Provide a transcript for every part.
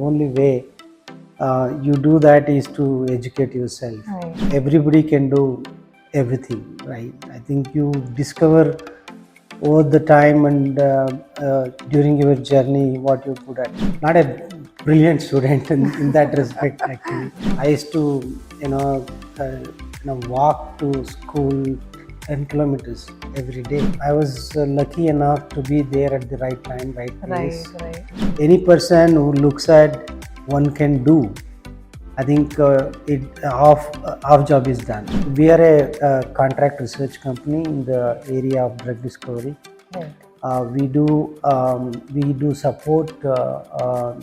only way you do that is to educate yourself. Right. Everybody can do everything, right? I think you discover over the time and during your journey what you're good at. Not a brilliant student in that respect, actually. I used to, walk to school 10 kilometers every day. I was lucky enough to be there at the right time, right place. Right. Any person who looks at one can do, I think half job is done. We are a contract research company in the area of drug discovery. Right. We do support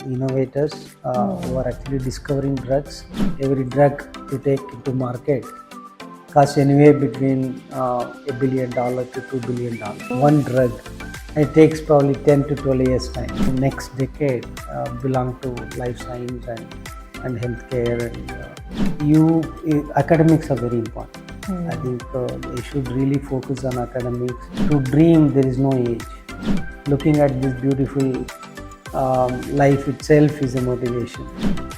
innovators who are actually discovering drugs. Every drug to take into market costs anywhere between $1 billion to $2 billion. One drug. It takes probably 10 to 12 years time. The next decade belong to life science and healthcare, and academics are very important. I think they should really focus on academics. To dream, there is no age. Looking at this beautiful life itself is a motivation.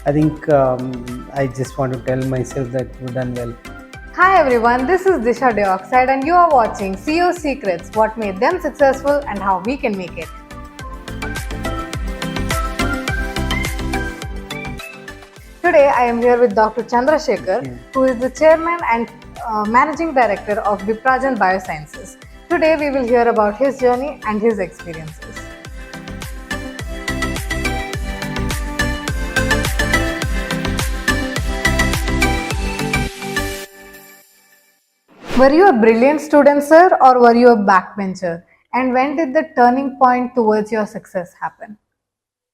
I think I just want to tell myself that you've done well. Hi everyone, this is Disha Dioxide and you are watching CEO Secrets, what made them successful and how we can make it. Today I am here with Dr Chandrashekaran, who is the chairman and managing director of Vipragen Biosciences. Today we will hear about his journey and his experiences. Were you a brilliant student, sir, or were you a backbencher? And when did the turning point towards your success happen?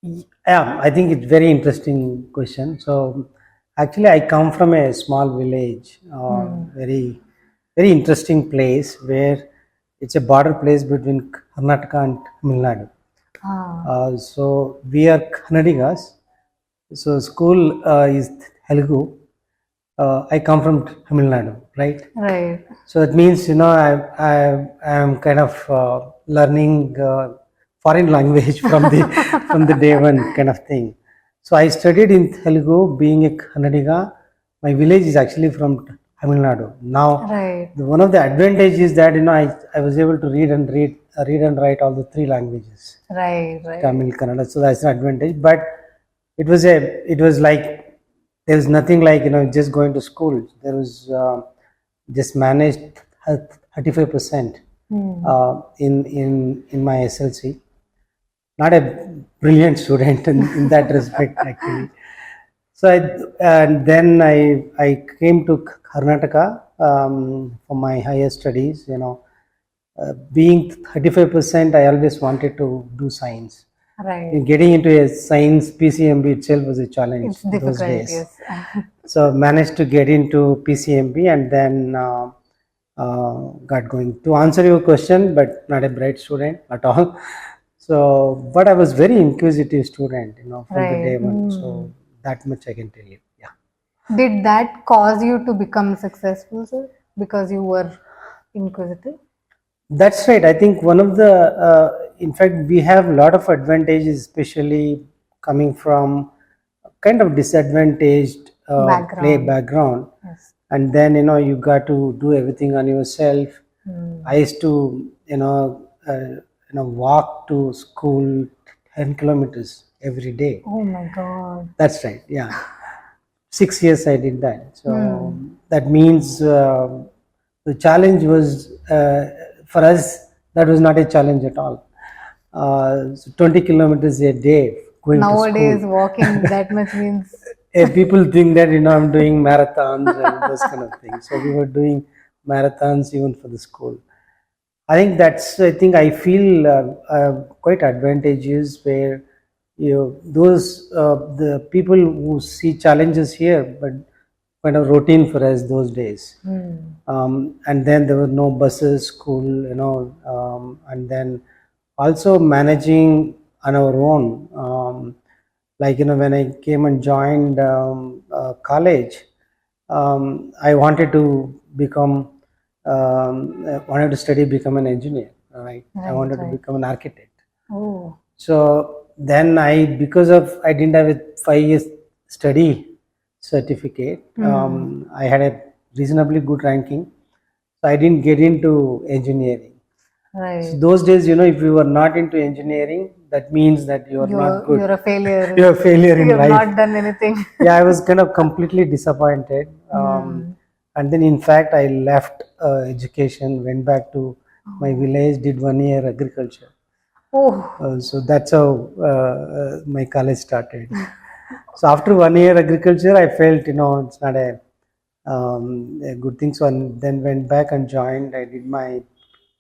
Yeah, I think it's very interesting question. So actually I come from a small village, very interesting place where it's a border place between Karnataka and Tamil Nadu. So we are Kannadigas. So school is Telugu. I come from Tamil Nadu, right? Right. So it means, I am kind of learning foreign language from the day one kind of thing. So I studied in Telugu, being a Kannadiga. My village is actually from Tamil Nadu. Now, Right. one of the advantages is that I was able to read and write all the three languages. Right. Tamil, Kannada. So that's an advantage. But it was like there was nothing like just going to school. There was just managed 35% in my SLC. Not a brilliant student in that respect, actually. So then I came to Karnataka for my higher studies. Being 35%, I always wanted to do science. Right. Getting into a science PCMB itself was a challenge. It's difficult, those days. Yes. So managed to get into PCMB and then got going. To answer your question, but not a bright student at all. So, but I was very inquisitive student, from the day one. So that much I can tell you. Yeah. Did that cause you to become successful, sir? Because you were inquisitive? That's right. I think one of the, in fact, we have a lot of advantages, especially coming from kind of disadvantaged background. Yes. And then, you got to do everything on yourself. I used to, walk to school 10 kilometers every day. Oh my God. That's right. Yeah. 6 years I did that. So that means the challenge was, for us, that was not a challenge at all. So 20 kilometers a day going Nowadays, to school. walking that much means... People think that, I'm doing marathons and those kind of things. So we were doing marathons even for the school. I feel quite advantageous where, the people who see challenges here, but kind of routine for us those days. And then there were no buses, school, and then also managing on our own. When I came and joined college, I wanted to become an engineer. Right? I wanted to become an architect. Oh. So then because of I didn't have a 5 years study certificate, I had a reasonably good ranking, so I didn't get into engineering. Right. So those days, if you were not into engineering, that means that you are not good. You're a failure. You're a failure in You have life. not done anything. Yeah, I was kind of completely disappointed. And then, in fact, I left education, went back to my village, did 1 year agriculture. Oh, So that's how my college started. So after 1 year agriculture, I felt it's not a good thing. So then went back and joined. I did my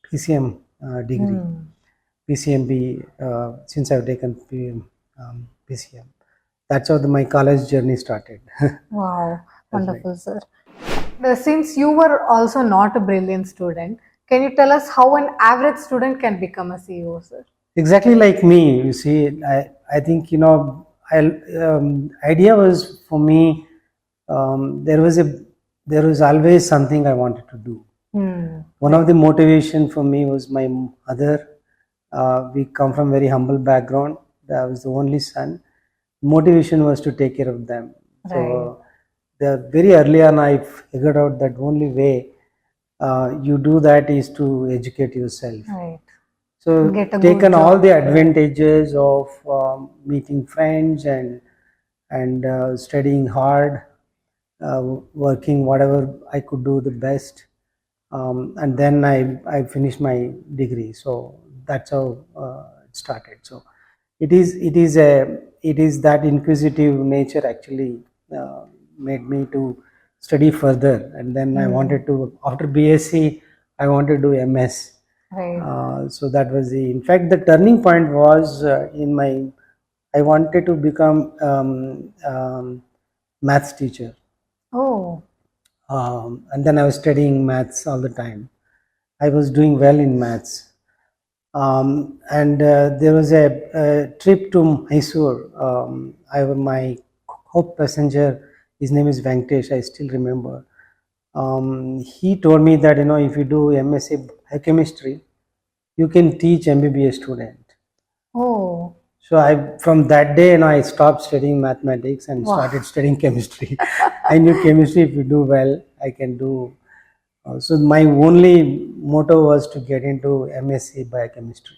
PCM degree, PCMB. Since I've taken PCM, that's how my college journey started. wow. Wonderful, sir. Since you were also not a brilliant student, can you tell us how an average student can become a CEO, sir? Exactly like me, you see, I think idea was for me. There was always something I wanted to do. One of the motivation for me was my mother. We come from very humble background. I was the only son. Motivation was to take care of them. So very early on, I figured out that only way you do that is to educate yourself. Right. So Get a good taken all job. the advantages of meeting friends and studying hard, working whatever I could do the best, and then I finished my degree. So that's how it started. So it is that inquisitive nature actually made me to study further, and then I wanted to, after BSc, I wanted to do MS. Right. So that was in fact, the turning point was I wanted to become maths teacher. Oh, And then I was studying maths all the time. I was doing well in maths. And there was a trip to Mysore. My co-passenger, his name is Venkatesh, I still remember. He told me that, if you do MSc biochemistry, you can teach MBBS student. oh, So from that day, I stopped studying mathematics and started studying chemistry. I knew chemistry, if you do well, I can do. So my only motto was to get into MSc biochemistry.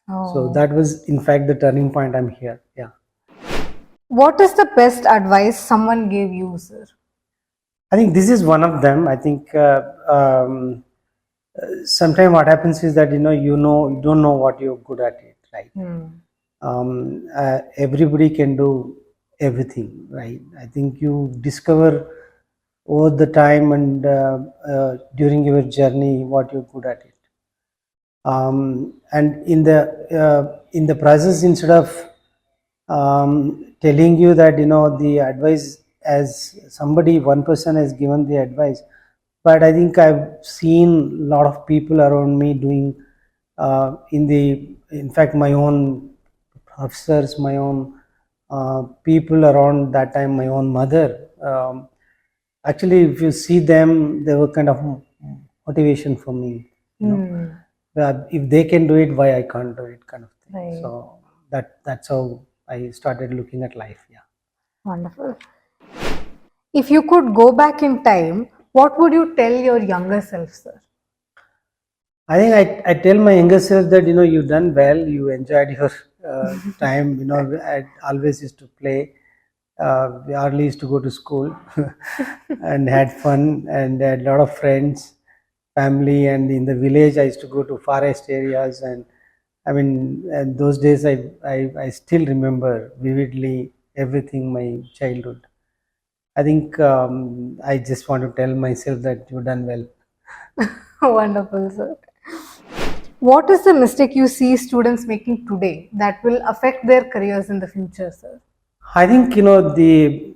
So oh. that was, in fact, the turning point. I'm here. Yeah. What is the best advice someone gave you, sir? I think this is one of them. I think sometimes what happens is that you don't know what you're good at it, right? Everybody can do everything, right? I think you discover over the time and during your journey what you're good at it. And in the process, instead of telling you that the advice, as one person has given the advice, but I think I've seen a lot of people around me doing in fact, my own professors, my own people around that time, my own mother. Actually, if you see them, they were kind of motivation for me. If they can do it, why I can't do it, kind of thing. Right. So that's how I started looking at life. Yeah. Wonderful. If you could go back in time, what would you tell your younger self, sir? I think I tell my younger self that you've done well, you enjoyed your time. I always used to play. We hardly used to go to school and had fun and had a lot of friends, family, and in the village I used to go to forest areas, and and those days I still remember vividly everything, my childhood. I think I just want to tell myself that you've done well. Wonderful, sir. What is the mistake you see students making today that will affect their careers in the future, sir? I think the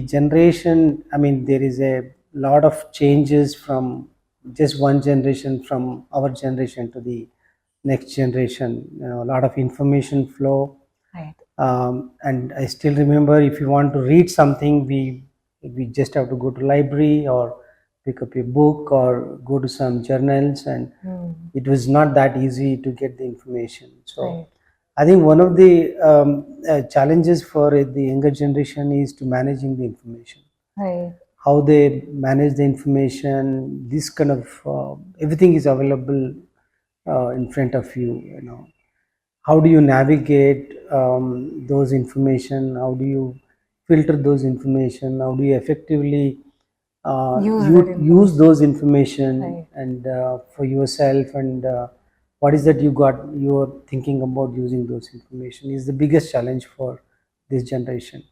generation. I mean, there is a lot of changes from just one generation, from our generation to the next generation. A lot of information flow. Right. And I still remember, if you want to read something, we just have to go to library or pick up a book or go to some journals, and it was not that easy to get the information. So I think one of the challenges for the younger generation is to managing the information. Right. How they manage the information, this kind of everything is available in front of you. You know, how do you navigate those information? How do you filter those information? How do you effectively use those information Right. and for yourself, and what is that you're thinking about using those information is the biggest challenge for this generation.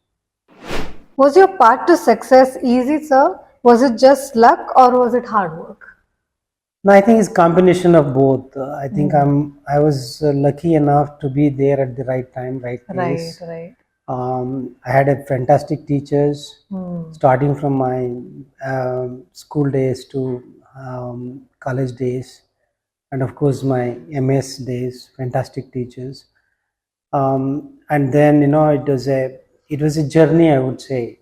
Was your path to success easy, sir? Was it just luck or was it hard work? No, I think it's combination of both. I think I was lucky enough to be there at the right time, right place. Right. I had a fantastic teachers, starting from my school days to college days, and of course my MS days. Fantastic teachers, and then it was a journey, I would say.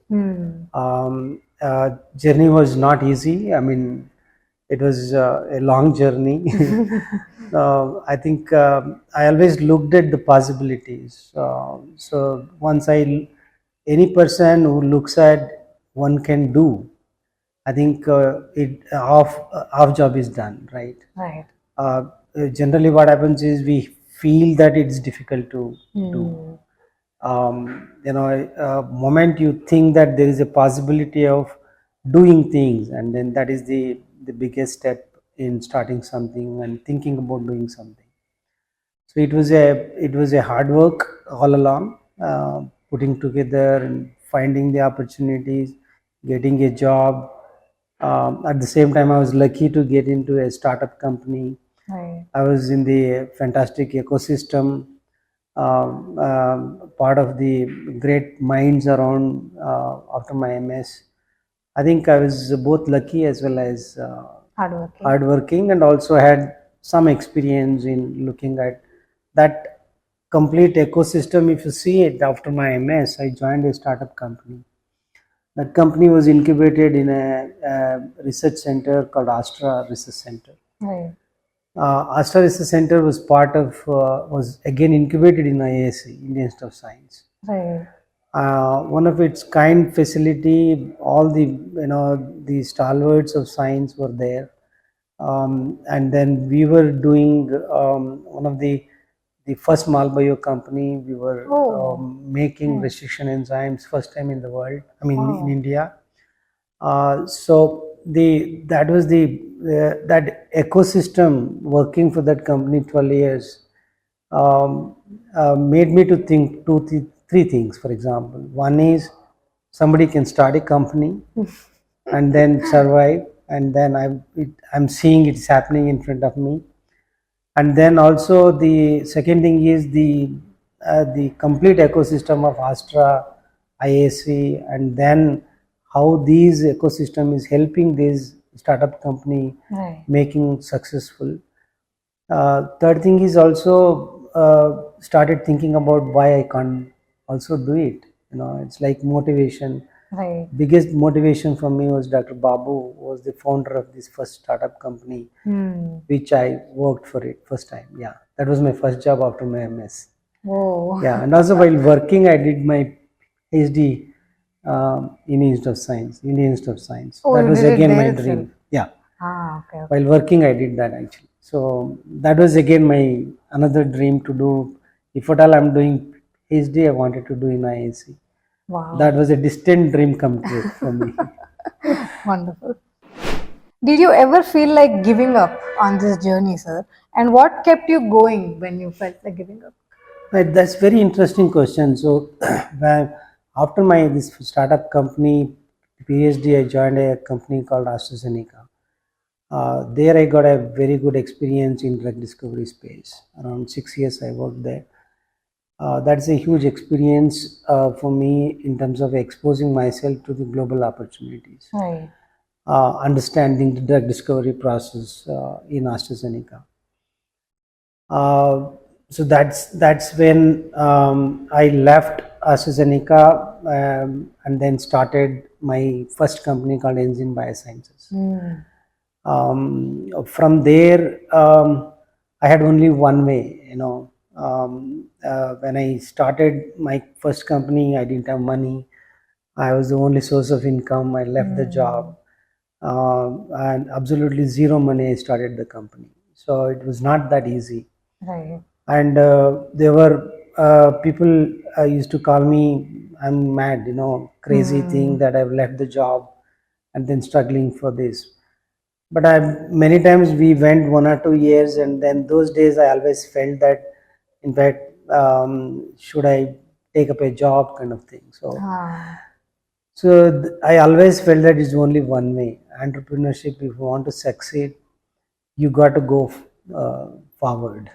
Journey was not easy. I mean, it was a long journey. I think I always looked at the possibilities. So once any person who looks at one can do, I think half job is done, right? Right. Generally, what happens is we feel that it's difficult to do. Moment you think that there is a possibility of doing things, and then that is the biggest step in starting something and thinking about doing something. So it was a hard work all along, putting together and finding the opportunities, getting a job. At the same time, I was lucky to get into a startup company. Right. I was in the fantastic ecosystem, part of the great minds around after my MS. I think I was both lucky as well as hardworking, and also had some experience in looking at that complete ecosystem. If you see it, after my MS, I joined a startup company. That company was incubated in a research center called Astra Research Center. Right. Astra Research Center was again incubated in IISc, Indian Institute of Science. Right. One of its kind facility, all the stalwarts of science were there, and then we were doing one of the first Malbio company. We were making restriction enzymes, first time in the world. I mean, in India. So that was that ecosystem working for that company 12 years made me to think three things. For example, one is somebody can start a company and then survive, and then I'm seeing it's happening in front of me. And then also the second thing is the complete ecosystem of Astra, IAC, and then how these ecosystem is helping this startup company making successful. Third thing is also started thinking about why I can't also do it. It's like motivation. Right. Biggest motivation for me was Dr. Babu, was the founder of this first startup company, which I worked for it first time. Yeah, that was my first job after my MS. Whoa. Yeah, and also while working, I did my PhD in Institute of Science, Indian Institute of Science. Oh, that was again my itself. dream. Yeah. Okay. While working, I did that actually. So that was again my another dream to do. If at all I'm doing PhD, I wanted to do in IAC. Wow. That was a distant dream come true for me. Wonderful. Did you ever feel like giving up on this journey, sir? And what kept you going when you felt like giving up? Right, that's very interesting question. So, after this startup company PhD, I joined a company called AstraZeneca. There, I got a very good experience in drug discovery space. Around 6 years, I worked there. That's a huge experience for me in terms of exposing myself to the global opportunities. Right. Understanding the drug discovery process in AstraZeneca. So that's when I left AstraZeneca and then started my first company called Enzyme Biosciences. From there, I had only one way, When I started my first company, I didn't have money. I was the only source of income. I left the job, and absolutely zero money. I started the company, so it was not that easy. Right. And there were people used to call me, I'm mad, crazy thing that I've left the job and then struggling for this. But I many times we went 1 or 2 years, and then those days I always felt that, in fact, should I take up a job kind of thing. So I always felt that it's only one way. Entrepreneurship, if you want to succeed, you got to go forward.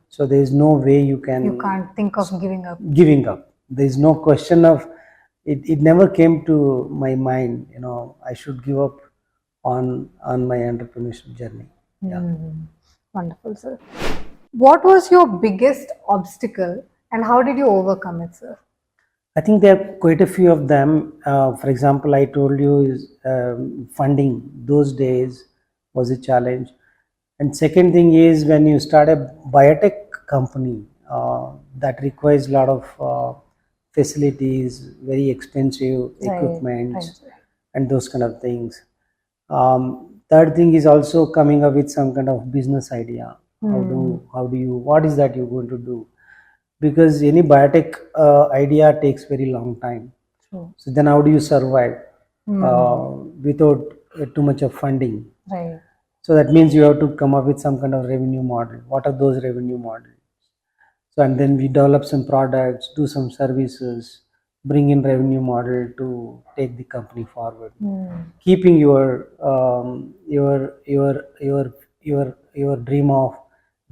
So there is no way you can't think of giving up. There is no question of it. It never came to my mind. I should give up on my entrepreneurship journey. Yeah. Wonderful, sir. What was your biggest obstacle and how did you overcome it, sir? I think there are quite a few of them. For example, I told you is funding. Those days was a challenge. And second thing is, when you start a biotech company, that requires a lot of facilities, very expensive equipment, and those kind of things. Third thing is also coming up with some kind of business idea. What is that you're going to do? Because any biotech idea takes very long time. So then how do you survive without too much of funding? Right. So that means you have to come up with some kind of revenue model. What are those revenue models? So, and then we develop some products, do some services, bring in revenue model to take the company forward. Keeping your dream of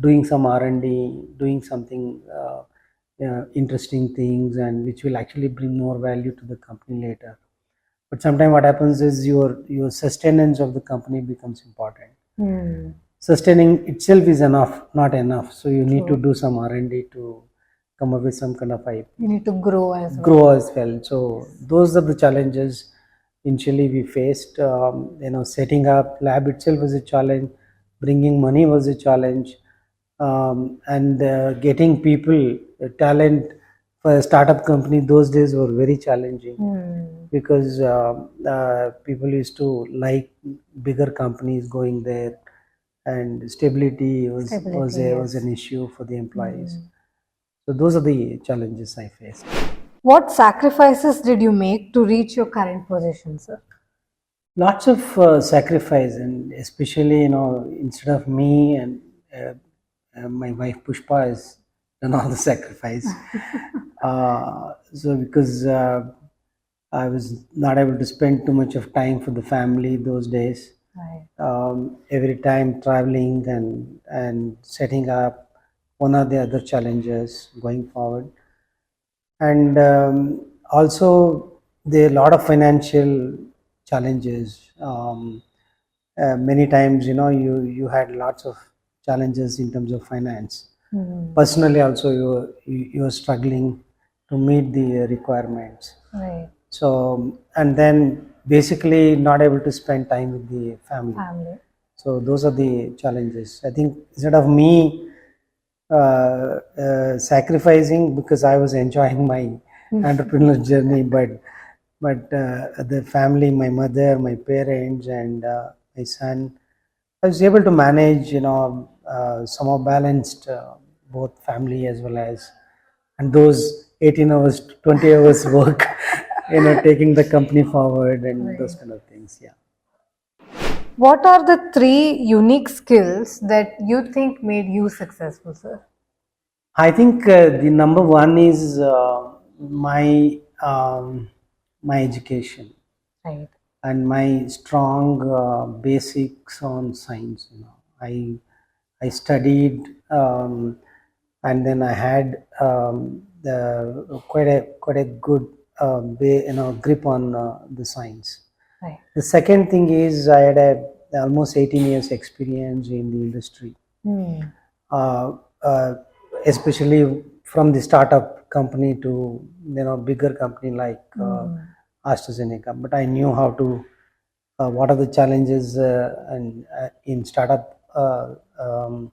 doing some R&D, doing something interesting things, and which will actually bring more value to the company later. But sometimes what happens is your sustenance of the company becomes important. Sustaining itself is not enough. So you need to do some R&D to come up with some kind of IP. You need to grow as well. So those are the challenges initially we faced. Setting up lab itself was a challenge. Bringing money was a challenge. And getting people, talent for a startup company, those days were very challenging because people used to like bigger companies going there, and stability was an issue for the employees. So those are the challenges I faced. What sacrifices did you make to reach your current position, sir? Lots of sacrifice, and especially instead of me and my wife Pushpa has done all the sacrifice. So because I was not able to spend too much of time for the family those days. Every time traveling and setting up one or the other challenges going forward. And also there are a lot of financial challenges. Many times, you had lots of challenges in terms of finance. Personally also you're struggling to meet the requirements. So, and then basically not able to spend time with the family. So those are the challenges. I think instead of me sacrificing, because I was enjoying my entrepreneurial journey, but the family, my mother, my parents, and my son, I was able to manage, somehow balanced both family as well as, and those 18 hours, 20 hours work, taking the company forward and those kind of things. Yeah. What are the 3 unique skills that you think made you successful, sir? I think the number one is my education. Right. And my strong basics on science. I studied, and then I had quite a good grip on the science. Right. The second thing is I had almost 18 years experience in the industry, especially from the startup company to bigger company like AstraZeneca. But I knew how to what are the challenges in startup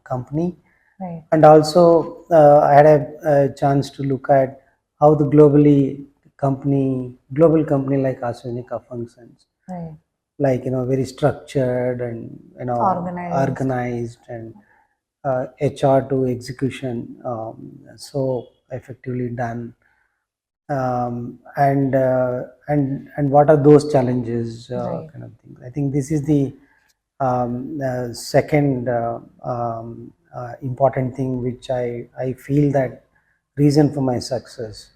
company, Right. And also I had a chance to look at how the global company like AstraZeneca functions, Right. like very structured and Organized. organized, and HR to execution so effectively done. And what are those challenges, Right. kind of things. I think this is the second important thing which I feel that reason for my success.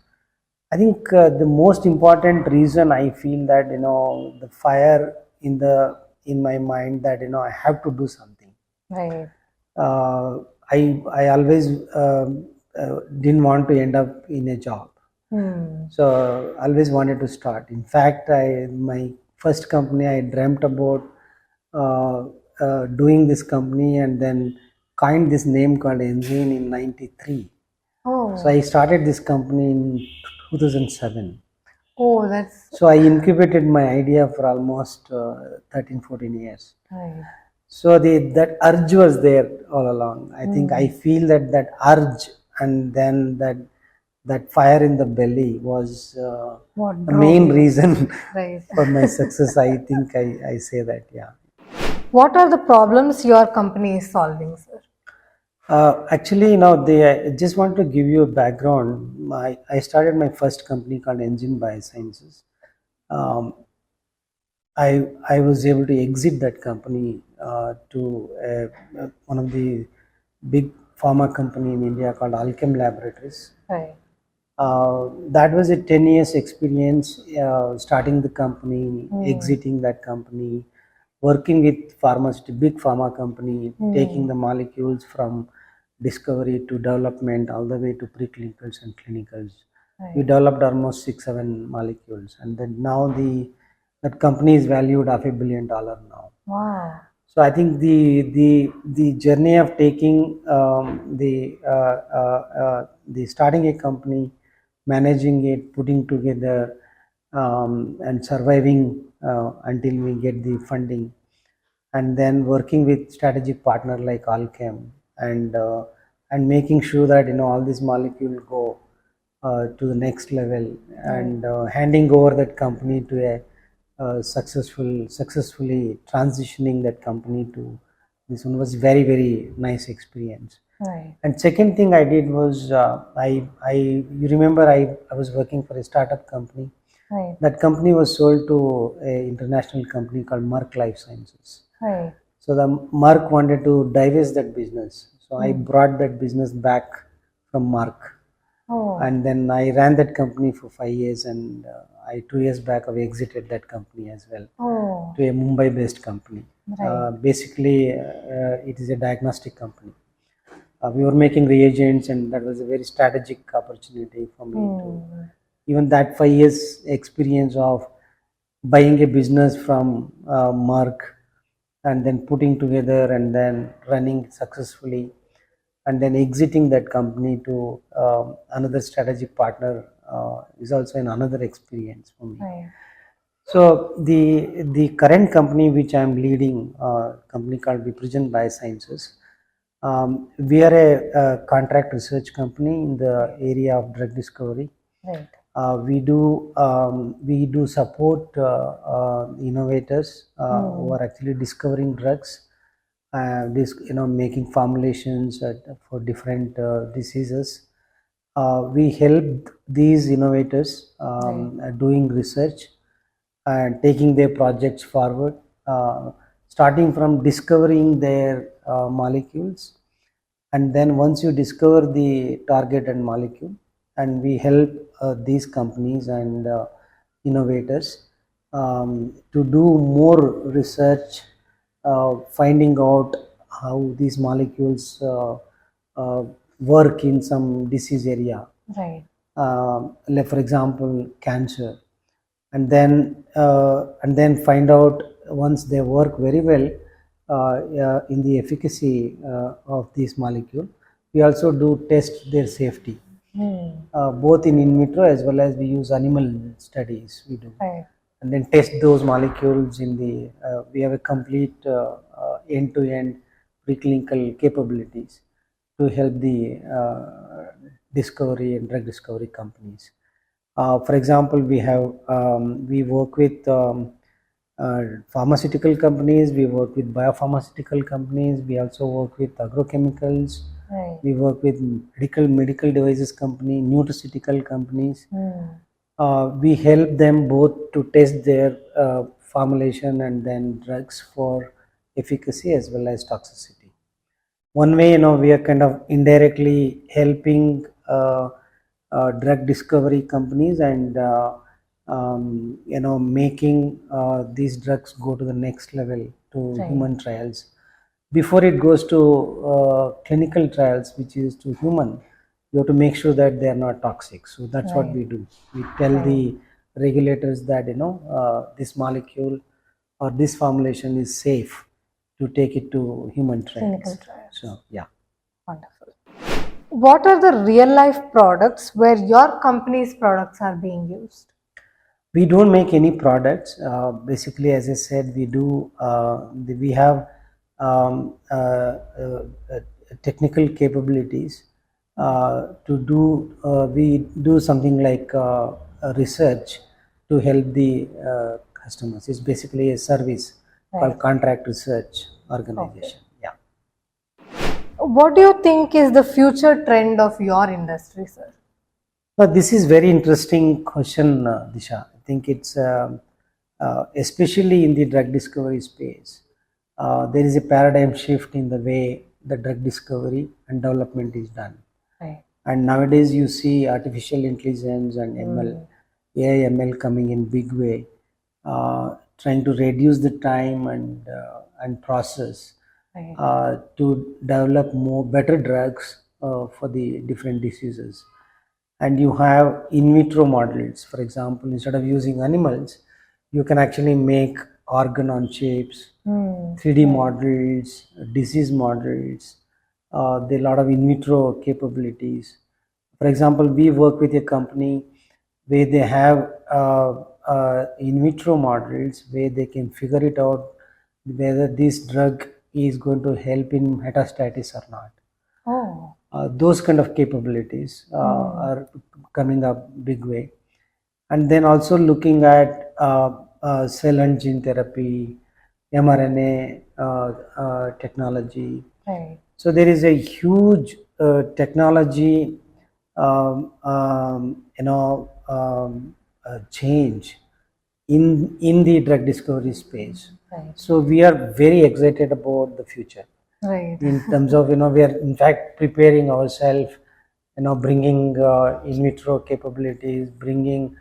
I think the most important reason I feel that the fire in my mind that I have to do something. Right. uh, I always didn't want to end up in a job. So I always wanted to start. In fact, my first company I dreamt about uh, doing this company, and then coined this name called Engine in '93. Oh. So I started this company in 2007. Oh, that's So I incubated my idea for almost 13, 14 years. right. So that urge was there all along. I think I feel that urge, and then that fire in the belly was What the drove main you? reason Right. for my success. I think I say that, yeah. What are the problems your company is solving, sir? Actually, I just want to give you a background. I started my first company called Engine Biosciences. Um, I was able to exit that company to one of the big pharma company in India called Alchem Laboratories. Right. That was a 10 years experience, starting the company, exiting that company, working with big pharma company, taking the molecules from discovery to development all the way to preclinicals and clinicals. We Right. developed almost 6-7 molecules, and then now that company is valued $500 million now. Wow. So I think the journey of taking the starting a company, managing it, putting together, and surviving until we get the funding, and then working with strategic partner like Alchem, and making sure that all these molecules go to the next level, and handing over that company to a successfully transitioning that company to this one was very, very nice experience. Right. And second thing I did was you remember I was working for a startup company. Right. That company was sold to an international company called Merck Life Sciences. Right. So the Merck wanted to divest that business. So I brought that business back from Merck. Oh. And then I ran that company for 5 years, and 2 years back I exited that company as well Oh. to a Mumbai-based company. Right. Basically, it is a diagnostic company. We were making reagents, and that was a very strategic opportunity for me to even that 5 years experience of buying a business from Merck, and then putting together and then running successfully, and then exiting that company to another strategic partner is also another experience for me. Right. So the current company which I am leading, company called Vipragen Biosciences, we are a contract research company in the area of drug discovery. Right. We do support innovators who are actually discovering drugs, making formulations for different diseases. We help these innovators doing research and taking their projects forward, starting from discovering their molecules, and then once you discover the target and molecule, and we help these companies and innovators to do more research, finding out how these molecules work in some disease area, Right. like for example cancer, and then find out once they work very well in the efficacy of this molecule. We also do test their safety, both in vitro as well as we use animal studies we do, Right. and then test those molecules in the we have a complete end-to-end preclinical capabilities. to help the discovery and drug discovery companies. For example, we work with pharmaceutical companies, we work with biopharmaceutical companies, we also work with agrochemicals, Right. we work with medical devices company, nutraceutical companies. We help them both to test their formulation and then drugs for efficacy as well as toxicity. One way, we are kind of indirectly helping drug discovery companies and making these drugs go to the next level to Right. human trials. Before it goes to clinical trials, which is to human, you have to make sure that they are not toxic. So that's what we do. We tell the regulators that this molecule or this formulation is safe to take it to human trials. Clinical trials. So yeah. Wonderful. What are the real life products where your company's products are being used? We don't make any products. Basically, as I said, we do. We have technical capabilities to do. We do something like research to help the customers. It's basically a service called contract research organization. Yeah. What do you think is the future trend of your industry, sir? This is very interesting question, Disha. I think it's especially in the drug discovery space. There is a paradigm shift in the way the drug discovery and development is done. Right. And nowadays you see artificial intelligence and ML, AI ML coming in big way, trying to reduce the time and process to develop better drugs for the different diseases. And you have in vitro models. For example, instead of using animals, you can actually make organ on chips, 3D models, disease models. There are a lot of in vitro capabilities. For example, we work with a company where they have in vitro models where they can figure it out whether this drug is going to help in metastasis or not. Oh. Those kind of capabilities are coming up big way. And then also looking at cell and gene therapy, mRNA technology. Right. So there is a huge technology change in the drug discovery space. Right. So we are very excited about the future. Right. In terms of, we are in fact preparing ourselves, bringing in vitro capabilities, bringing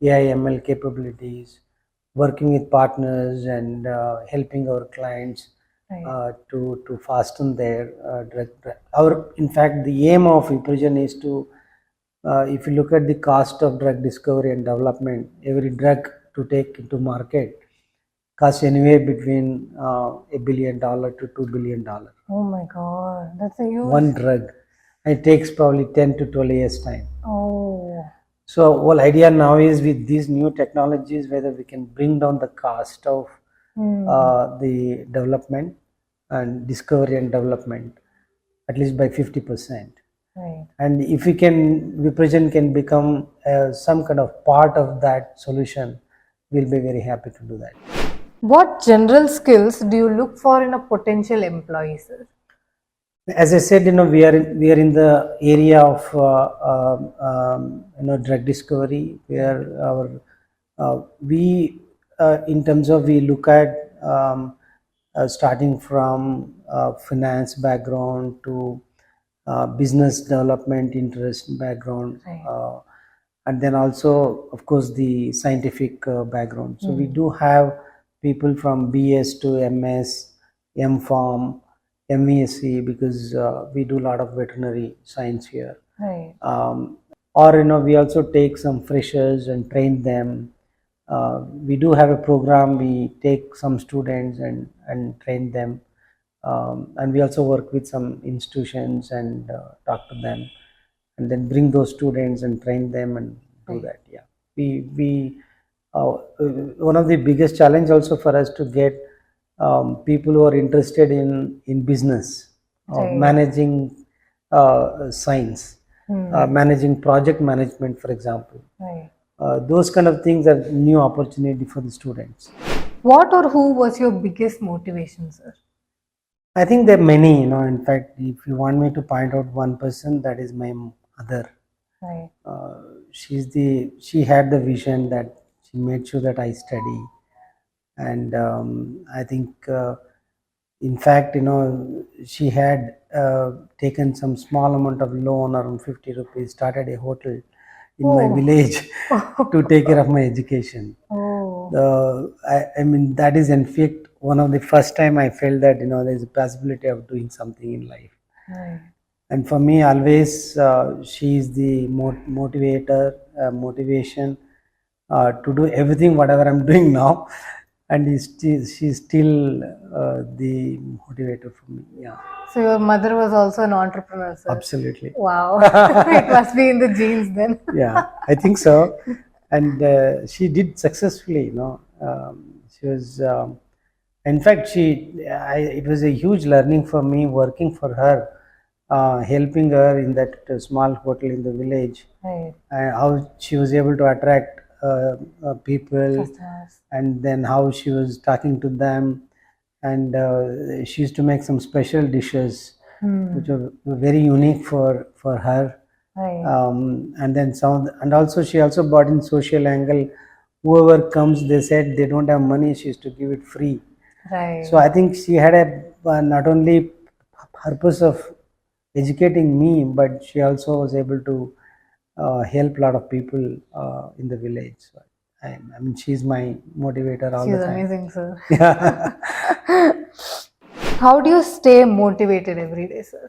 AI ML capabilities, working with partners and helping our clients to fasten their drug. In fact, the aim of Vipragen is to, if you look at the cost of drug discovery and development, every drug to take into market costs anywhere between $1 billion to $2 billion. Oh my God, that's a huge. One drug. It takes probably 10 to 12 years time. Oh. So whole idea now is with these new technologies, whether we can bring down the cost of the development and discovery and development at least by 50%. Right. And if we can, Vipragen can become some kind of part of that solution, we'll be very happy to do that. What general skills do you look for in a potential employee, sir? As I said, we are in the area of drug discovery, where in terms of we look at starting from finance background to business development interest background, and then also, of course, the scientific background. So we do have people from BS to MS, MPharm, MESC, because we do a lot of veterinary science here. Right. Or we also take some freshers and train them. We do have a program. We take some students and train them, and we also work with some institutions and talk to them, and then bring those students and train them and do that. Yeah, we one of the biggest challenge also for us to get people who are interested in business, managing science, managing project management, for example. Right. Those kind of things are new opportunity for the students. What or who was your biggest motivation, sir? I think there are many, in fact, if you want me to point out one person, that is my mother. Right. She had the vision that she made sure that I study. And I think, in fact, she had taken some small amount of loan, around 50 rupees, started a hotel in my Oh. village to take care of my education. Oh. I mean, that is in fact one of the first time I felt that there's a possibility of doing something in life. Right. And for me, always she is the motivator, motivation to do everything whatever I'm doing now, and she's still the motivator for me. Yeah, So your mother was also an entrepreneur, sir. absolutely. Wow. It must be in the genes then. Yeah, I think so. And she did successfully. She was. In fact, it was a huge learning for me working for her, helping her in that small hotel in the village, Right. and how she was able to attract people, Customers. and then how she was talking to them, and she used to make some special dishes which were very unique for her. Right. And then and also she also brought in social angle. Whoever comes, they said they don't have money, she used to give it free. Right. So I think she had a not only purpose of educating me, but she also was able to help a lot of people in the village. So I mean, she's my motivator all She's the time. amazing, sir. How do you stay motivated every day, sir?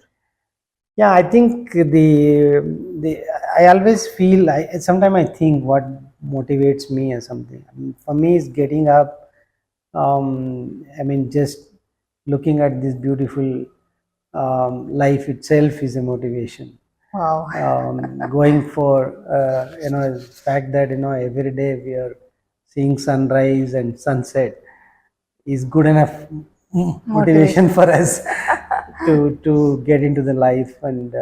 Yeah, I think I always feel, sometimes I think what motivates me or something. I mean, for me, is getting up. I mean, just looking at this beautiful life itself is a motivation. Wow. Going for the fact that every day we are seeing sunrise and sunset is good enough motivation for us to get into the life and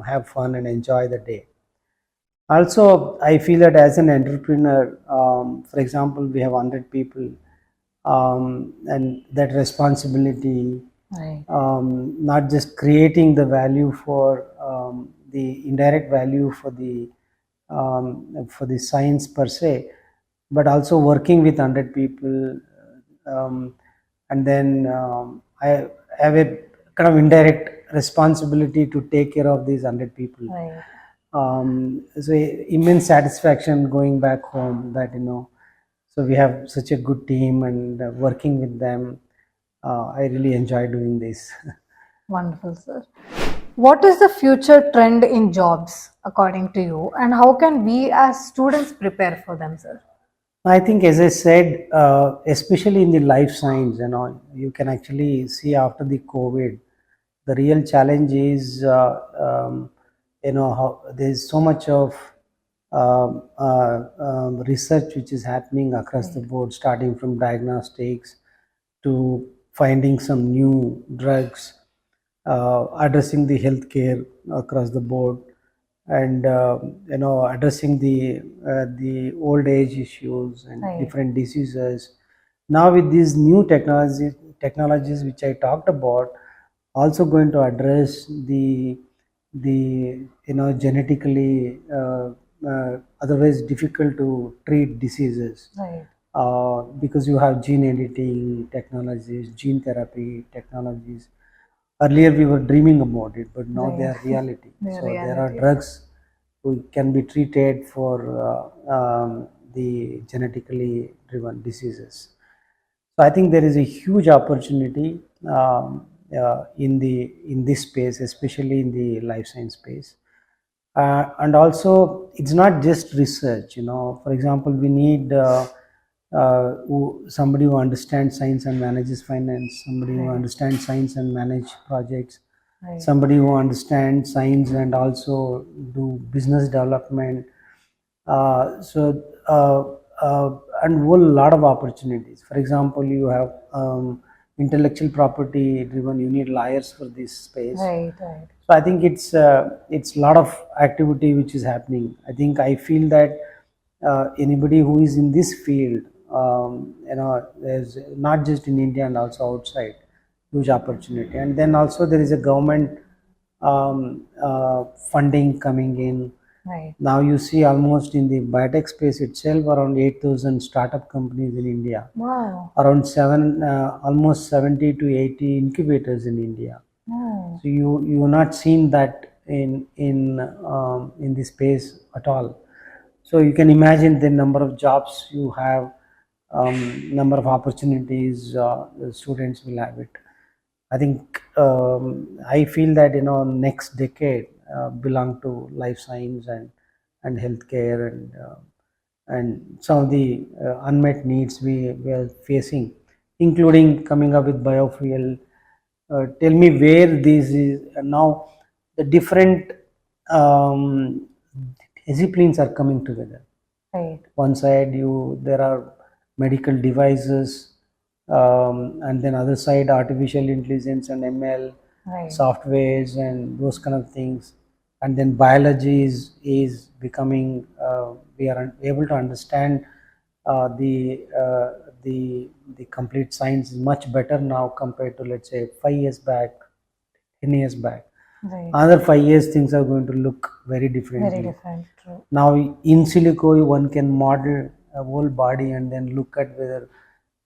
have fun and enjoy the day. Also, I feel that as an entrepreneur, for example, we have 100 people, and that responsibility, Right. not just creating the value for the indirect value for the science per se, but also working with 100 people, and then I have a kind of indirect responsibility to take care of these 100 people. Right. So immense satisfaction going back home that so we have such a good team, and working with them, I really enjoy doing this. Wonderful, sir. What is the future trend in jobs according to you, and how can we as students prepare for them, sir? I think, as I said, especially in the life science, you can actually see after the COVID, the real challenge is, how there's so much of research which is happening across the board, starting from diagnostics to finding some new drugs, addressing the healthcare across the board, and addressing the old age issues and Right. different diseases. Now with these new technologies which I talked about, also going to address the genetically otherwise difficult to treat diseases. Right. Because you have gene editing technologies, gene therapy technologies. Earlier we were dreaming about it, but now they are reality. They are So there are reality. drugs who can be treated for the genetically driven diseases. So I think there is a huge opportunity in this space, especially in the life science space. And also, it's not just research. For example, we need somebody who understands science and manages finance, somebody who understands science and manage projects, Right. somebody who understands science and also do business development. And a whole lot of opportunities. For example, you have intellectual property driven. You need lawyers for this space. Right, right. So I think it's a lot of activity which is happening. I feel that anybody who is in this field, there's not just in India and also outside, huge opportunity. And then also there is a government funding coming in. Right. Now you see almost in the biotech space itself around 8,000 startup companies in India. Wow. Around almost 70 to 80 incubators in India. Oh. So you have not seen that in this space at all. So you can imagine the number of jobs you have, number of opportunities the students will have it. I feel that next decade belong to life science and healthcare and some of the unmet needs we are facing, including coming up with biofuel. Tell me where this is now. The different um, disciplines are coming together. Right. One side there are medical devices, and then other side artificial intelligence and ML, Right. softwares and those kind of things, and then biology is becoming we are able to understand the complete science is much better now compared to, let's say, 5 years back, 10 years back. Right. Another 5 years things are going to look very differently. Very different. True. Now in silico one can model a whole body and then look at whether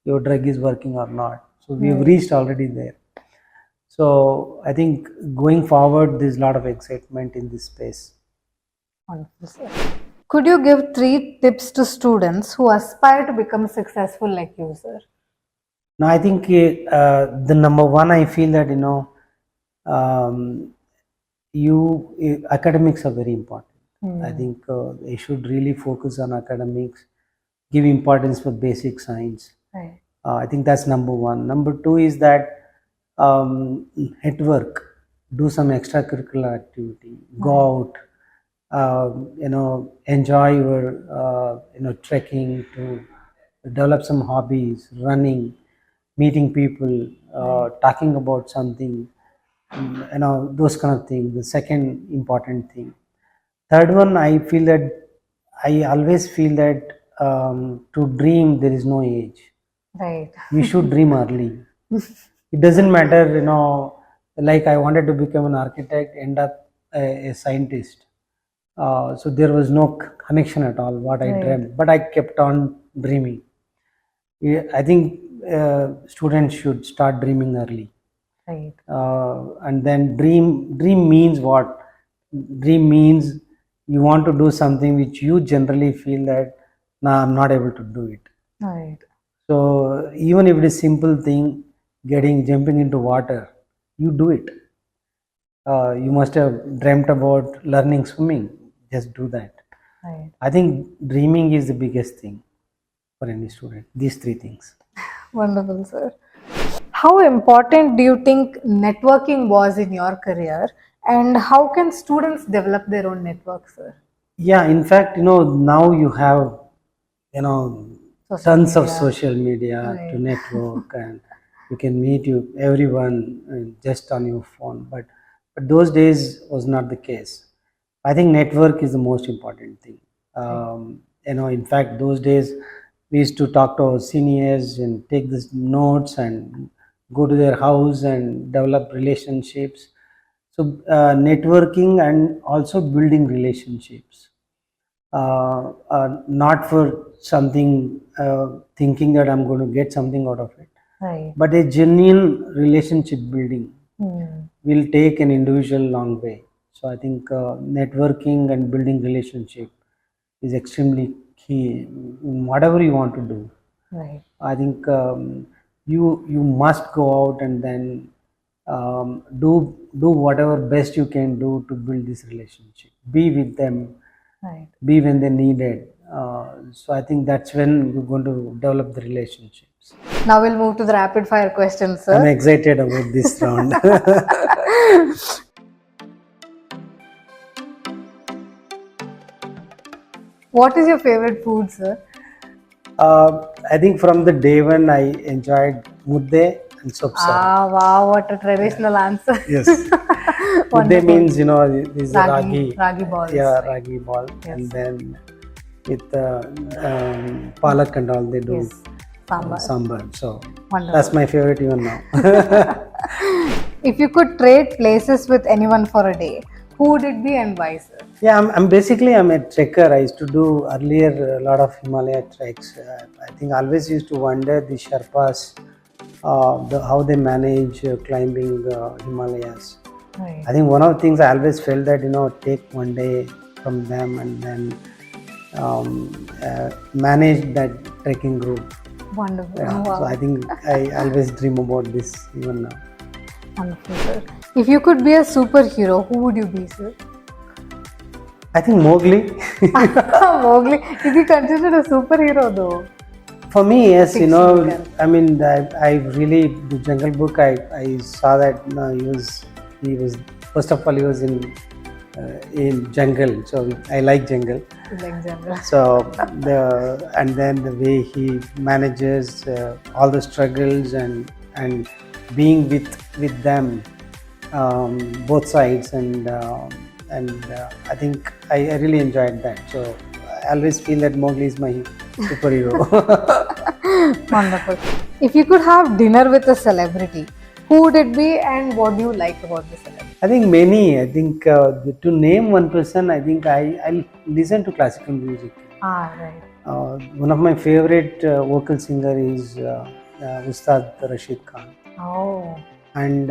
your drug is working or not. So we have reached already there. So I think going forward there's a lot of excitement in this space. Wonderful, sir. Could you give 3 tips to students who aspire to become successful like you, sir? Now I think the number one, I feel that academics are very important. I think they should really focus on academics, give importance for basic science. Right. I think that's number one. Number two is that network, do some extracurricular activity, go out, enjoy your trekking, to develop some hobbies, running, meeting people, talking about something, those kind of things. The second important thing. Third one, I always feel that to dream there is no age. Right. We should dream early. It doesn't matter, like I wanted to become an architect, end up a scientist. So there was no connection at all what I dreamt, but I kept on dreaming. I think students should start dreaming early. Right. And then dream means what? Dream means you want to do something which you generally feel that, nah, I'm not able to do it. Right. So even if it is simple thing, jumping into water, you do it. You must have dreamt about learning swimming, just do that. Right. I think dreaming is the biggest thing for any student, these 3 things. Wonderful, sir. How important do you think networking was in your career, and how can students develop their own network, sir? Yeah, in fact, now you have, tons of social media to network, and you can meet everyone just on your phone. But those days was not the case. I think network is the most important thing. In fact, those days we used to talk to our seniors and take these notes and go to their house and develop relationships. So networking and also building relationships. Not for something thinking that I'm going to get something out of it, right, but a genuine relationship building will take an individual long way. So I think networking and building relationship is extremely key in whatever you want to do. Right. I think you must go out and then do whatever best you can do to build this relationship. Be with them. Right. Be when they need it. So I think that's when you're going to develop the relationships. Now we'll move to the rapid fire questions, sir. I'm excited about this round. What is your favorite food, sir? I think from the day when I enjoyed mudde and soap salt. Ah, wow, what a traditional answer. Yes. Mudde Wonderful. means, this is Ragi balls. Yeah, right. ragi ball. Yes. And then with palak and all, they do Yes. Sambar. sambar. So Wonderful. that's my favorite even now. If you could trade places with anyone for a day, who would it be and why, sir? Yeah, I'm basically a trekker. I used to do earlier a lot of Himalaya treks. I think I always used to wonder the Sherpas, how they manage climbing Himalayas. Right. I think one of the things I always felt that take one day from them and then manage that trekking group. Wonderful. Yeah, Wow. so I think I always dream about this even now. Wonderful, sir. If you could be a superhero, who would you be, sir? I think Mowgli. Mowgli. Is he considered a superhero though? For me, yes, Fictional. I mean, I really, the Jungle Book, I saw that he was first of all, he was in jungle, so I like jungle. Like general. So and then the way he manages all the struggles and being with them, both sides, and I think I really enjoyed that. So I always feel that Mowgli is my superhero. Wonderful. If you could have dinner with a celebrity, who would it be and what do you like about the celebrity? I think many. I think to name one person, I think I listen to classical music. Ah, right. One of my favorite vocal singer is Ustad Rashid Khan. Oh. And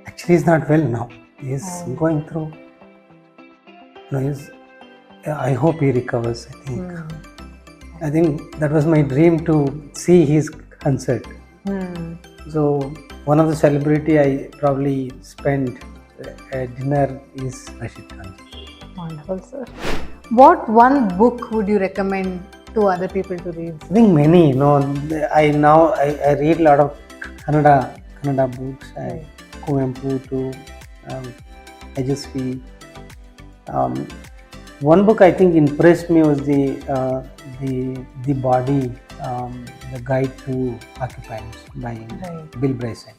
actually he's not well now. He's going through. I hope he recovers. I think that was my dream to see his concert. So one of the celebrity I probably spent dinner is Rashid Khan. Wonderful, sir. What one book would you recommend to other people to read? I think many. I read a lot of Kannada books. Kuvempu to Ajasvi. One book I think impressed me was the body, the guide to occupiers by Bill Bryson.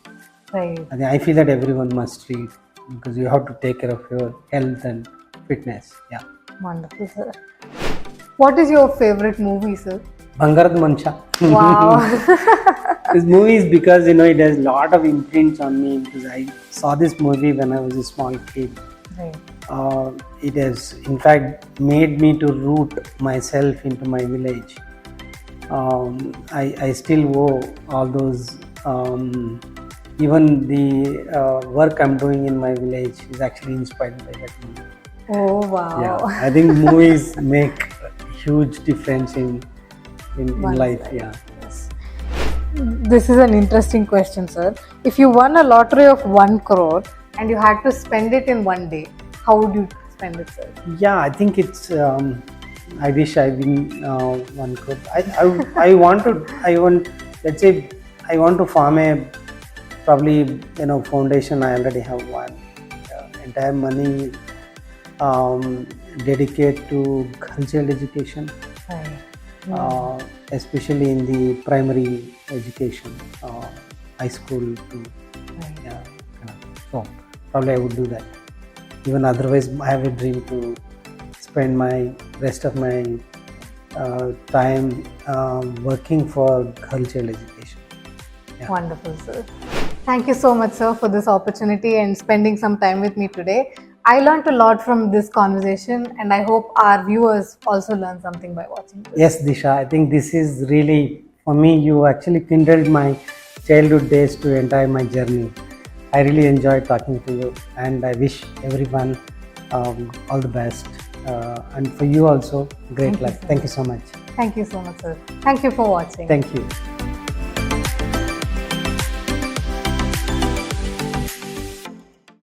Right. I feel that everyone must read because you have to take care of your health and fitness. Yeah. Wonderful, sir. What is your favorite movie, sir? Bangarad Mancha. Wow. This movie is because it has a lot of imprints on me because I saw this movie when I was a small kid. Right. It has in fact made me to root myself into my village. I still owe all those. Even the work I'm doing in my village is actually inspired by that movie. Oh wow. Yeah, I think movies make a huge difference in life. Yeah. Yes. This is an interesting question, sir. If you won a lottery of 1 crore and you had to spend it in one day, how would you spend it, sir? Yeah, I think it's. I wish I win 1 crore. I want. Let's say I want to form a probably foundation. I already have one. Entire money dedicate to cultural education. Right. Especially in the primary education, high school too. Right. So probably I would do that. Even otherwise, I have a dream to spend my rest of my time working for cultural education. Yeah. Wonderful, sir. Thank you so much, sir, for this opportunity and spending some time with me today. I learned a lot from this conversation and I hope our viewers also learn something by watching this. Yes, Disha, I think this is really, for me, you actually kindled my childhood days to entire my journey. I really enjoyed talking to you and I wish everyone all the best. And for you also, great luck. Thank you so much. Thank you so much, sir. Thank you for watching. Thank you.